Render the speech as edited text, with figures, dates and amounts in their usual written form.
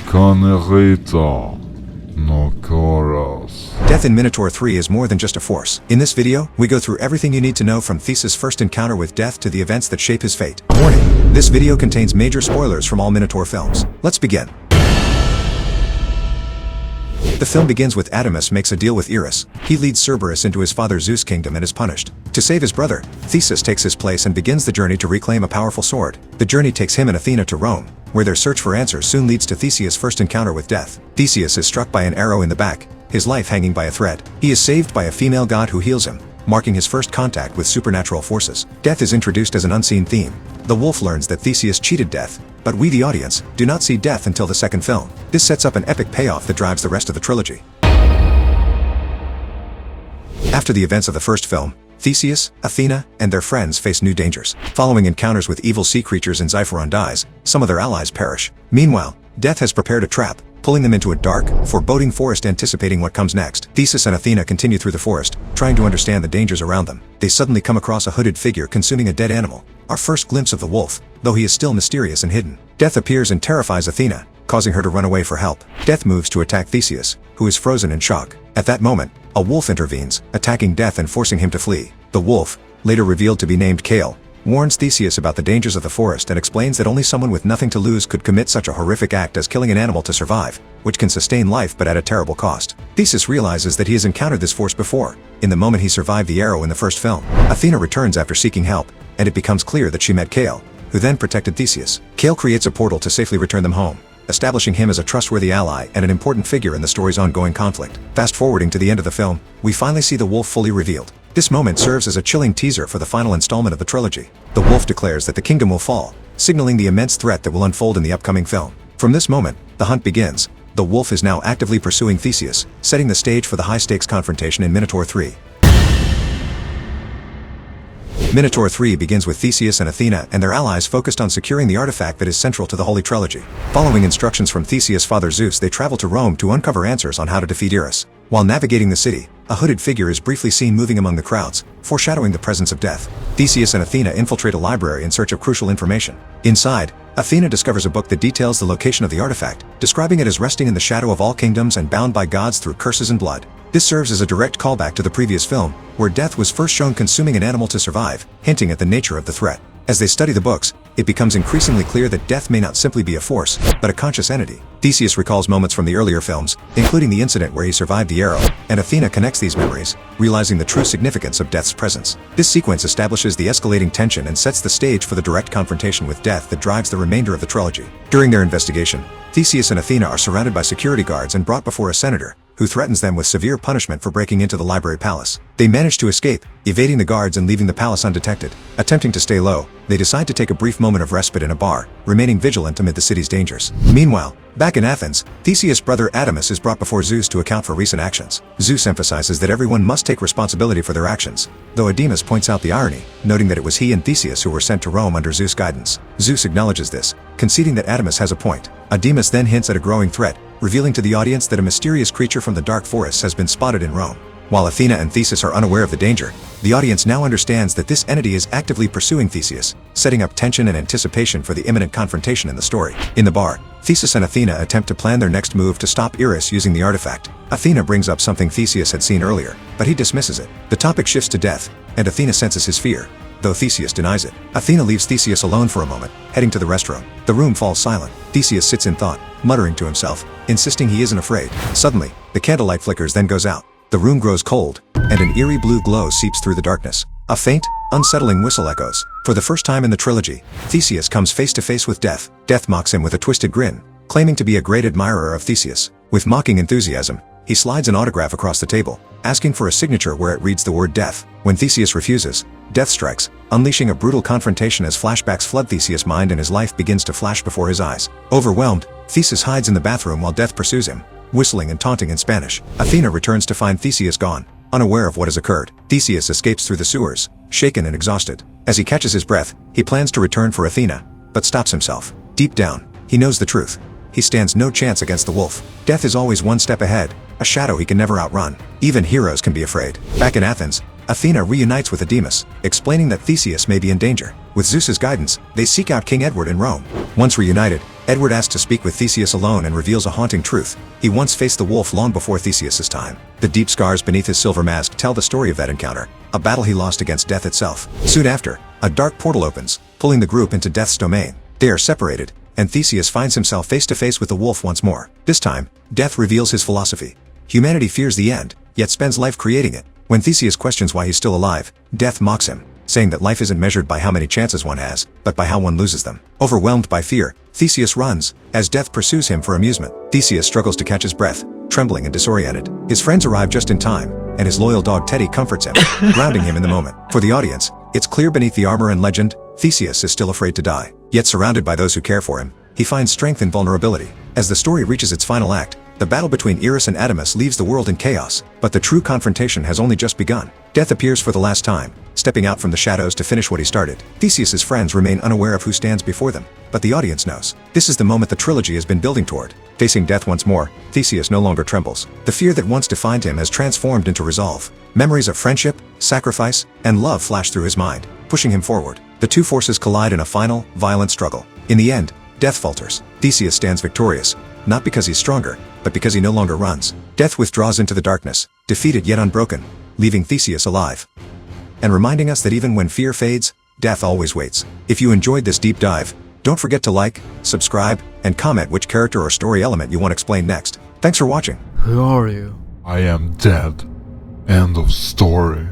Canerita no Chorus. Death in Minotaur III is more than just a force. In this video, we go through everything you need to know from Theseus' first encounter with death to the events that shape his fate. Warning: this video contains major spoilers from all Minotaur films. Let's begin. The film begins with Adamus makes a deal with Eris. He leads Cerberus into his father Zeus' kingdom and is punished. To save his brother, Theseus takes his place and begins the journey to reclaim a powerful sword. The journey takes him and Athena to Rome, where their search for answers soon leads to Theseus' first encounter with death. Theseus is struck by an arrow in the back, his life hanging by a thread. He is saved by a female god who heals him, marking his first contact with supernatural forces. Death is introduced as an unseen theme. The wolf learns that Theseus cheated death, but we, the audience, do not see death until the second film. This sets up an epic payoff that drives the rest of the trilogy. After the events of the first film, Theseus, Athena, and their friends face new dangers. Following encounters with evil sea creatures and Xiphoron dies, some of their allies perish. Meanwhile, Death has prepared a trap, pulling them into a dark, foreboding forest anticipating what comes next. Theseus and Athena continue through the forest, trying to understand the dangers around them. They suddenly come across a hooded figure consuming a dead animal, our first glimpse of the wolf, though he is still mysterious and hidden. Death appears and terrifies Athena, causing her to run away for help. Death moves to attack Theseus, who is frozen in shock. At that moment, a wolf intervenes, attacking Death and forcing him to flee. The wolf, later revealed to be named Kale, warns Theseus about the dangers of the forest and explains that only someone with nothing to lose could commit such a horrific act as killing an animal to survive, which can sustain life but at a terrible cost. Theseus realizes that he has encountered this force before, in the moment he survived the arrow in the first film. Athena returns after seeking help, and it becomes clear that she met Kale, who then protected Theseus. Kale creates a portal to safely return them home, establishing him as a trustworthy ally and an important figure in the story's ongoing conflict. Fast forwarding to the end of the film, we finally see the wolf fully revealed. This moment serves as a chilling teaser for the final installment of the trilogy. The wolf declares that the kingdom will fall, signaling the immense threat that will unfold in the upcoming film. From this moment, the hunt begins. The wolf is now actively pursuing Theseus, setting the stage for the high-stakes confrontation in Minotaur III. Minotaur III begins with Theseus and Athena and their allies focused on securing the artifact that is central to the Holy Trilogy. Following instructions from Theseus' father Zeus, they travel to Rome to uncover answers on how to defeat Eris. While navigating the city, a hooded figure is briefly seen moving among the crowds, foreshadowing the presence of death. Theseus and Athena infiltrate a library in search of crucial information. Inside, Athena discovers a book that details the location of the artifact, describing it as resting in the shadow of all kingdoms and bound by gods through curses and blood. This serves as a direct callback to the previous film, where Death was first shown consuming an animal to survive, hinting at the nature of the threat. As they study the books, it becomes increasingly clear that Death may not simply be a force, but a conscious entity. Theseus recalls moments from the earlier films, including the incident where he survived the arrow, and Athena connects these memories, realizing the true significance of Death's presence. This sequence establishes the escalating tension and sets the stage for the direct confrontation with Death that drives the remainder of the trilogy. During their investigation, Theseus and Athena are surrounded by security guards and brought before a senator, who threatens them with severe punishment for breaking into the library palace. They manage to escape, evading the guards and leaving the palace undetected. Attempting to stay low, they decide to take a brief moment of respite in a bar, remaining vigilant amid the city's dangers. Meanwhile, back in Athens, Theseus' brother Adamus is brought before Zeus to account for recent actions. Zeus emphasizes that everyone must take responsibility for their actions, though Adamus points out the irony, noting that it was he and Theseus who were sent to Rome under Zeus' guidance. Zeus acknowledges this, conceding that Adamus has a point. Adamus then hints at a growing threat, revealing to the audience that a mysterious creature from the dark forests has been spotted in Rome. While Athena and Theseus are unaware of the danger, the audience now understands that this entity is actively pursuing Theseus, setting up tension and anticipation for the imminent confrontation in the story. In the bar, Theseus and Athena attempt to plan their next move to stop Eris using the artifact. Athena brings up something Theseus had seen earlier, but he dismisses it. The topic shifts to Death, and Athena senses his fear, though Theseus denies it. Athena leaves Theseus alone for a moment, heading to the restroom. The room falls silent. Theseus sits in thought, muttering to himself, insisting he isn't afraid. Suddenly, the candlelight flickers then goes out. The room grows cold, and an eerie blue glow seeps through the darkness. A faint, unsettling whistle echoes. For the first time in the trilogy, Theseus comes face to face with Death. Death mocks him with a twisted grin, claiming to be a great admirer of Theseus. With mocking enthusiasm, he slides an autograph across the table, asking for a signature where it reads the word Death. When Theseus refuses, Death strikes, unleashing a brutal confrontation as flashbacks flood Theseus' mind and his life begins to flash before his eyes. Overwhelmed, Theseus hides in the bathroom while Death pursues him, whistling and taunting in Spanish. Athena returns to find Theseus gone, unaware of what has occurred. Theseus escapes through the sewers, shaken and exhausted. As he catches his breath, he plans to return for Athena, but stops himself. Deep down, he knows the truth. He stands no chance against the wolf. Death is always one step ahead, a shadow he can never outrun. Even heroes can be afraid. Back in Athens, Athena reunites with Adamus, explaining that Theseus may be in danger. With Zeus's guidance, they seek out King Edward in Rome. Once reunited, Edward asks to speak with Theseus alone and reveals a haunting truth. He once faced the wolf long before Theseus's time. The deep scars beneath his silver mask tell the story of that encounter, a battle he lost against death itself. Soon after, a dark portal opens, pulling the group into Death's domain. They are separated, and Theseus finds himself face to face with the wolf once more. This time, Death reveals his philosophy. Humanity fears the end, yet spends life creating it. When Theseus questions why he's still alive, Death mocks him, saying that life isn't measured by how many chances one has, but by how one loses them. Overwhelmed by fear, Theseus runs, as Death pursues him for amusement. Theseus struggles to catch his breath, trembling and disoriented. His friends arrive just in time, and his loyal dog Teddy comforts him, grounding him in the moment. For the audience, it's clear beneath the armor and legend, Theseus is still afraid to die. Yet surrounded by those who care for him, he finds strength in vulnerability. As the story reaches its final act, the battle between Eris and Adamas leaves the world in chaos, but the true confrontation has only just begun. Death appears for the last time, stepping out from the shadows to finish what he started. Theseus's friends remain unaware of who stands before them, but the audience knows. This is the moment the trilogy has been building toward. Facing death once more, Theseus no longer trembles. The fear that once defined him has transformed into resolve. Memories of friendship, sacrifice, and love flash through his mind, pushing him forward. The two forces collide in a final, violent struggle. In the end, Death falters. Theseus stands victorious, not because he's stronger, but because he no longer runs. Death withdraws into the darkness, defeated yet unbroken, leaving Theseus alive, and reminding us that even when fear fades, death always waits. If you enjoyed this deep dive, don't forget to like, subscribe, and comment which character or story element you want explained next. Thanks for watching. Who are you? I am dead. End of story.